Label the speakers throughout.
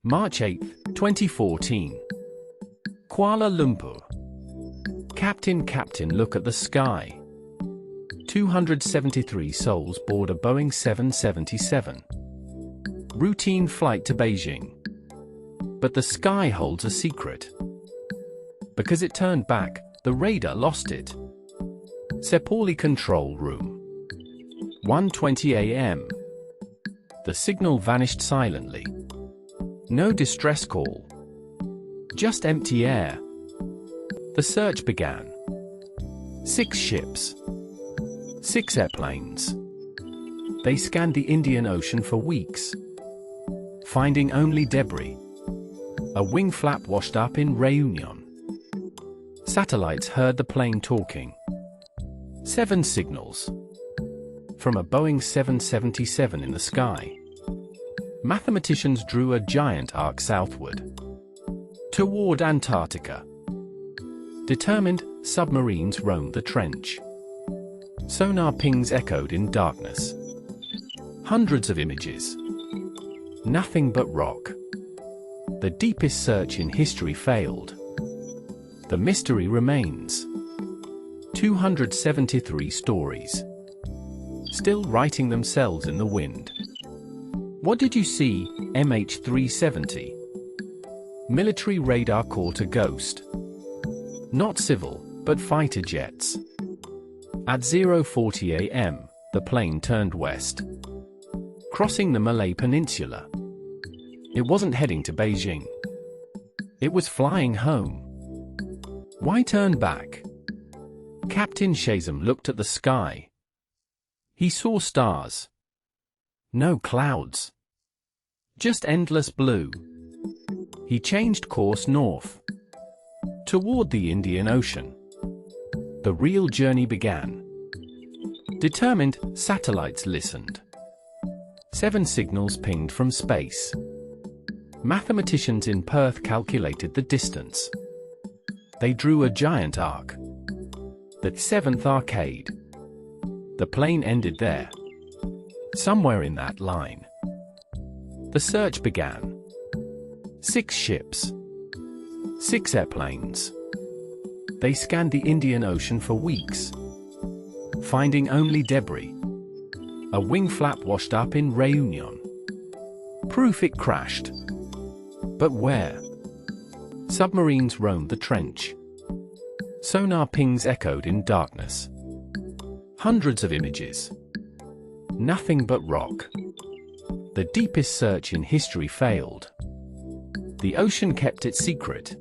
Speaker 1: March 8, 2014. Kuala Lumpur. Captain, look at the sky. 273 souls board a Boeing 777. Routine flight to Beijing. But the sky holds a secret. Because it turned back, the radar lost it. Sepoli control room. 1:20 a.m. The signal vanished silently. No distress call. Just empty air. The search began. 6 ships. 6 airplanes. They scanned the Indian Ocean for weeks, finding only debris. A wing flap washed up in Réunion. Satellites heard the plane talking. 7 signals. From a Boeing 777 in the sky. Mathematicians drew a giant arc southward, toward Antarctica. Determined, submarines roamed the trench. Sonar pings echoed in darkness. Hundreds of images. Nothing but rock. The deepest search in history failed. The mystery remains. 273 stories, still writing themselves in the wind. What did you see, MH370? Military radar caught a ghost. Not civil, but fighter jets. At 0:40 a.m., the plane turned west, crossing the Malay Peninsula. It wasn't heading to Beijing. It was flying home. Why turn back? Captain Shazam looked at the sky. He saw stars. No clouds. Just endless blue. He changed course north, toward the Indian Ocean. The real journey began. Determined, satellites listened. 7 signals pinged from space. Mathematicians in Perth calculated the distance. They drew a giant arc. The 7th arcade. The plane ended there. Somewhere in that line. The search began. 6 ships. 6 airplanes. They scanned the Indian Ocean for weeks, finding only debris. A wing flap washed up in Réunion. Proof it crashed. But where? Submarines roamed the trench. Sonar pings echoed in darkness. Hundreds of images. Nothing but rock. The deepest search in history failed. The ocean kept its secret.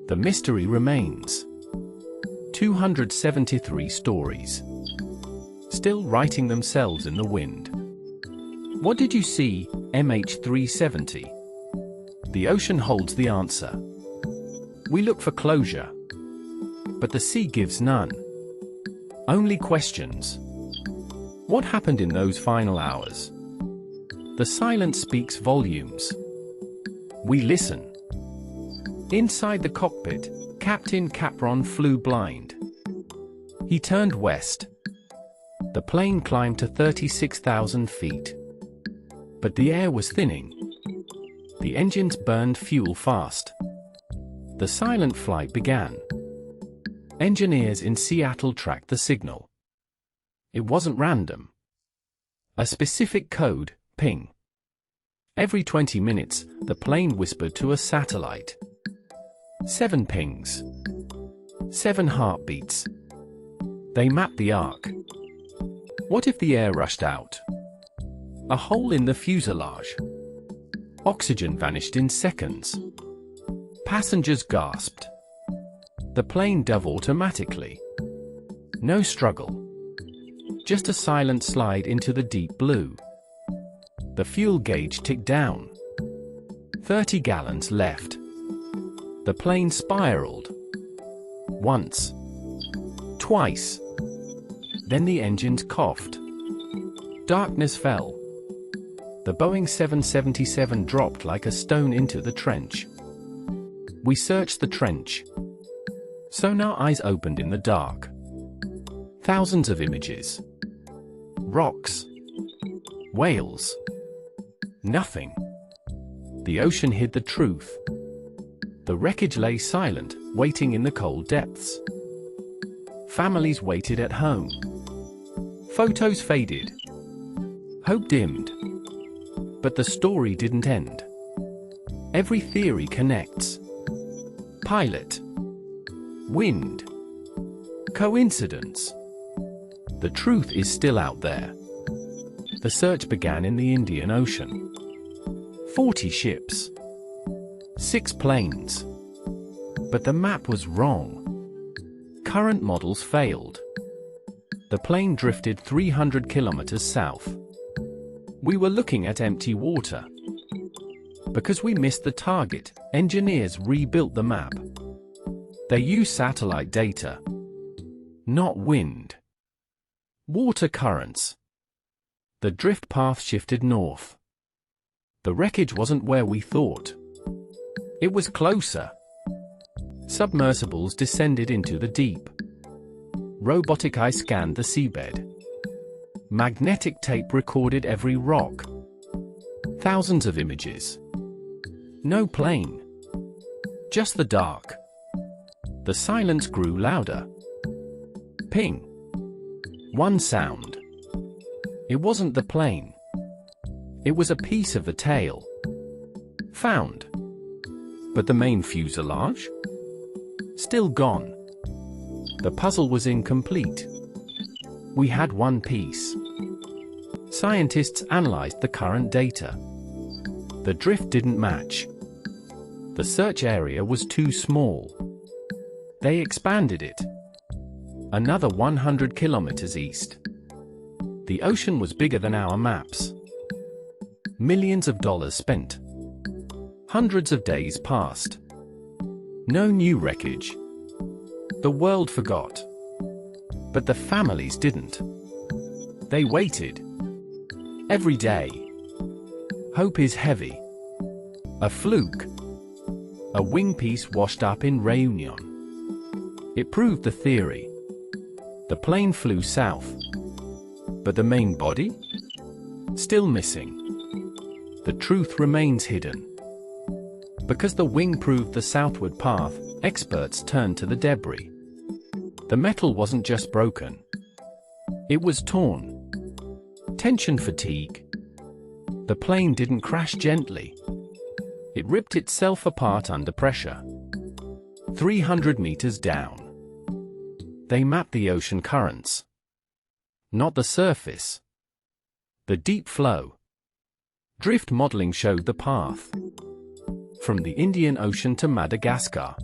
Speaker 1: The mystery remains. 273 stories, still writing themselves in the wind. What did you see, MH370? The ocean holds the answer. We look for closure, but the sea gives none. Only questions. What happened in those final hours? The silence speaks volumes. We listen. Inside the cockpit, Captain Capron flew blind. He turned west. The plane climbed to 36,000 feet. But the air was thinning. The engines burned fuel fast. The silent flight began. Engineers in Seattle tracked the signal. It wasn't random. A specific code, ping. Every 20 minutes, the plane whispered to a satellite. 7 pings. 7 heartbeats. They mapped the arc. What if the air rushed out? A hole in the fuselage. Oxygen vanished in seconds. Passengers gasped. The plane dove automatically. No struggle. Just a silent slide into the deep blue. The fuel gauge ticked down. 30 gallons left. The plane spiraled. Once. Twice. Then the engines coughed. Darkness fell. The Boeing 777 dropped like a stone into the trench. We searched the trench. Sonar eyes opened in the dark. Thousands of images. Rocks. Whales. Nothing. The ocean hid the truth. The wreckage lay silent, waiting in the cold depths. Families waited at home. Photos faded. Hope dimmed. But the story didn't end. Every theory connects. Pilot. Wind. Coincidence. The truth is still out there. The search began in the Indian Ocean. 40 ships. 6 planes. But the map was wrong. Current models failed. The plane drifted 300 kilometers south. We were looking at empty water. Because we missed the target, engineers rebuilt the map. They used satellite data. Not wind. Water currents. The drift path shifted north. The wreckage wasn't where we thought. It was closer. Submersibles descended into the deep. Robotic eye scanned the seabed. Magnetic tape recorded every rock. Thousands of images. No plane. Just the dark. The silence grew louder. Ping. One sound. It wasn't the plane. It was a piece of the tail. Found. But the main fuselage? Still gone. The puzzle was incomplete. We had one piece. Scientists analyzed the current data. The drift didn't match. The search area was too small. They expanded it. Another 100 kilometers east. The ocean was bigger than our maps. Millions of dollars spent. Hundreds of days passed. No new wreckage. The world forgot. But the families didn't. They waited. Every day. Hope is heavy. A fluke. A wing piece washed up in Réunion. It proved the theory. The plane flew south. But the main body? Still missing. The truth remains hidden. Because the wing proved the southward path, experts turned to the debris. The metal wasn't just broken. It was torn. Tension fatigue. The plane didn't crash gently. It ripped itself apart under pressure. 300 meters down. They mapped the ocean currents. Not the surface. The deep flow. Drift modeling showed the path. From the Indian Ocean to Madagascar.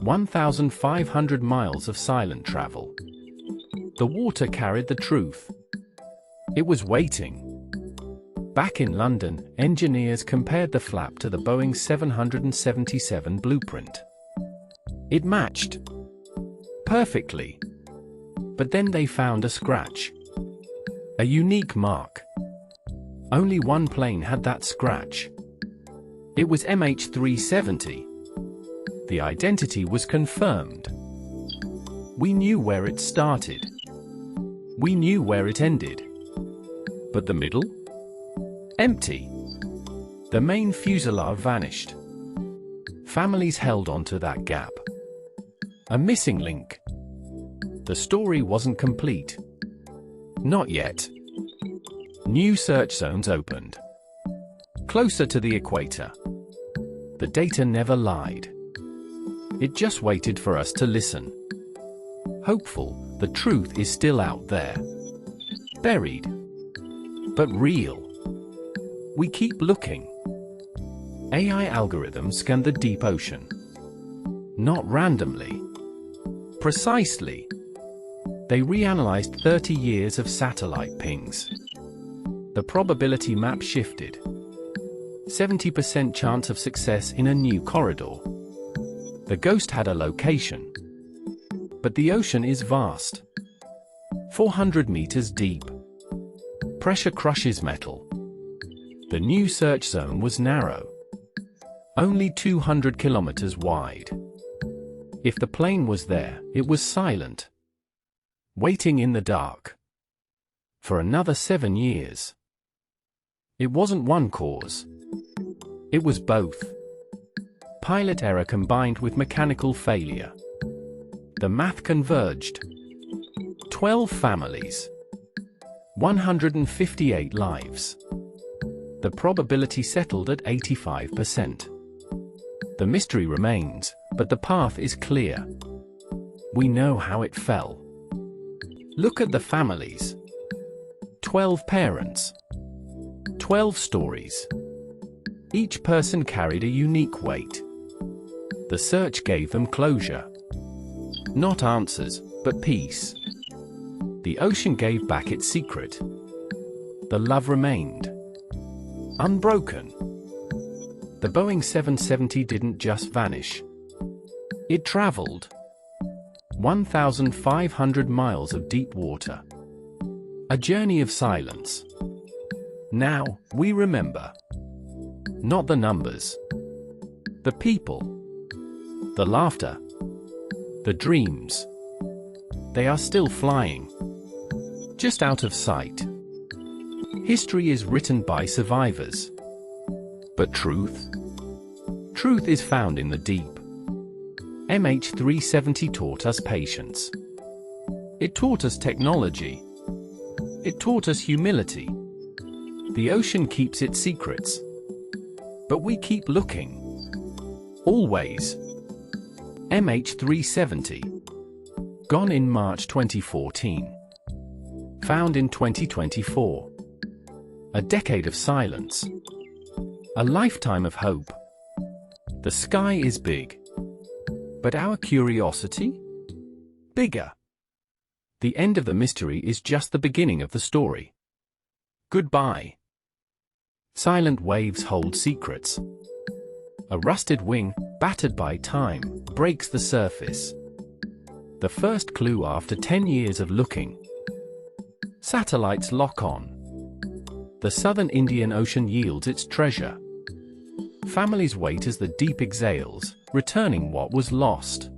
Speaker 1: 1,500 miles of silent travel. The water carried the truth. It was waiting. Back in London, engineers compared the flap to the Boeing 777 blueprint. It matched perfectly. But then they found a scratch. A unique mark. Only one plane had that scratch. It was MH370. The identity was confirmed. We knew where it started. We knew where it ended. But the middle? Empty. The main fuselage vanished. Families held on to that gap. A missing link. The story wasn't complete. Not yet. New search zones opened. Closer to the equator. The data never lied. It just waited for us to listen. Hopeful, the truth is still out there. Buried. But real. We keep looking. AI algorithms scan the deep ocean. Not randomly. Precisely. They reanalyzed 30 years of satellite pings. The probability map shifted. 70% chance of success in a new corridor. The ghost had a location. But the ocean is vast. 400 meters deep. Pressure crushes metal. The new search zone was narrow. Only 200 kilometers wide. If the plane was there, it was silent. Waiting in the dark. For another 7 years. It wasn't one cause. It was both. Pilot error combined with mechanical failure. The math converged. 12 families. 158 lives. The probability settled at 85%. The mystery remains, but the path is clear. We know how it fell. Look at the families. 12 parents. 12 stories. Each person carried a unique weight. The search gave them closure. Not answers, but peace. The ocean gave back its secret. The love remained. Unbroken. The Boeing 770 didn't just vanish. It traveled 1,500 miles of deep water. A journey of silence. Now, we remember. Not the numbers. The people. The laughter. The dreams. They are still flying. Just out of sight. History is written by survivors. But truth? Truth is found in the deep. MH370 taught us patience. It taught us technology. It taught us humility. The ocean keeps its secrets. But we keep looking. Always. MH370. Gone in March 2014. Found in 2024. A decade of silence. A lifetime of hope. The sky is big. But our curiosity? Bigger. The end of the mystery is just the beginning of the story. Goodbye. Silent waves hold secrets. A rusted wing, battered by time, breaks the surface. The first clue after 10 years of looking. Satellites lock on. The southern Indian Ocean yields its treasure. Families wait as the deep exhales, returning what was lost.